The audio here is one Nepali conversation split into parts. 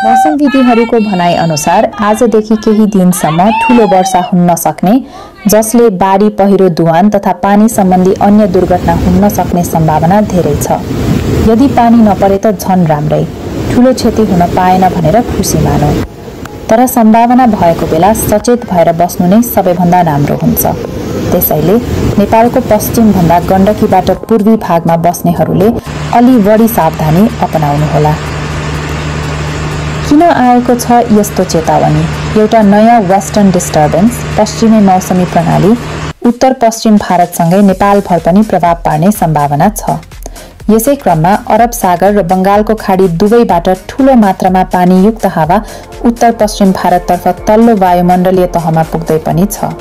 मौसमविदहरूको भनाइ अनुसार आजदेखि केही दिनसम्म ठूलो वर्षा हुन सक्ने, जसले बाढी, पहिरो, दुहान तथा पानी सम्बन्धी अन्य दुर्घटना हुन सक्ने सम्भावना धेरै छ। यदि पानी नपरे त झन राम्रै, ठूलो क्षति हुन पाएन भनेर खुसी मानौं। तर सम्भावना भएको बेला सचेत भएर बस्नु नै सबैभन्दा राम्रो हुन्छ। त्यसैले नेपालको पश्चिमभन्दा गण्डकीबाट पूर्वी भागमा बस्नेहरूले अलि बढी सावधानी अपनाउनुहोला। किन आएको छ यस्तो चेतावनी? एउटा नयाँ वेस्टर्न डिस्टर्बेन्स, पश्चिमी मौसमी प्रणाली उत्तर पश्चिम भारतसँगै नेपालभर पनि प्रभाव पार्ने सम्भावना छ। यसै क्रममा अरब सागर र बंगालको खाडी दुवैबाट ठूलो मात्रामा पानीयुक्त हावा उत्तर पश्चिम भारततर्फ तल्लो वायुमण्डलीय तहमा पुग्दै पनि छ।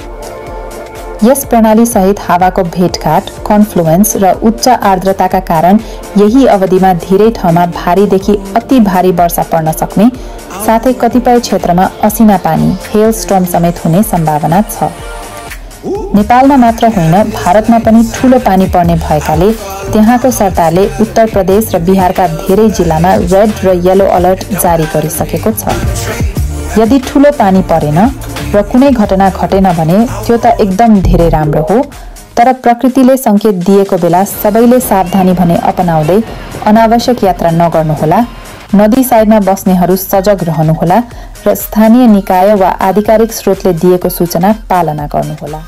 यस प्रणाली सहित हावाको भेटघाट, कन्फ्लुएन्स र उच्च आर्द्रताका कारण यही अवधिमा धेरै ठाउँमा भारीदेखि अति भारी वर्षा पर्न सक्ने, साथै कतिपय क्षेत्रमा असिना पानी, हेल स्टर्म समेत हुने सम्भावना छ। नेपालमा मात्र होइन, भारतमा पनि ठूलो पानी पर्ने भएकाले त्यहाँको सरकारले उत्तर प्रदेश र बिहारका धेरै जिल्लामा रेड र येलो अलर्ट जारी गरिसकेको छ। यदि ठूलो पानी परेन र कुनै घटना घटेन भने त्यो त एकदम धेरै राम्रो हो। तर प्रकृतिले संकेत दिएको बेला सबैले सावधानी भने अपनाउँदै अनावश्यक यात्रा नगर्नुहोला। नदी साइडमा बस्नेहरू सजग रहनुहोला र स्थानीय निकाय वा आधिकारिक स्रोतले दिएको सूचना पालना गर्नुहोला।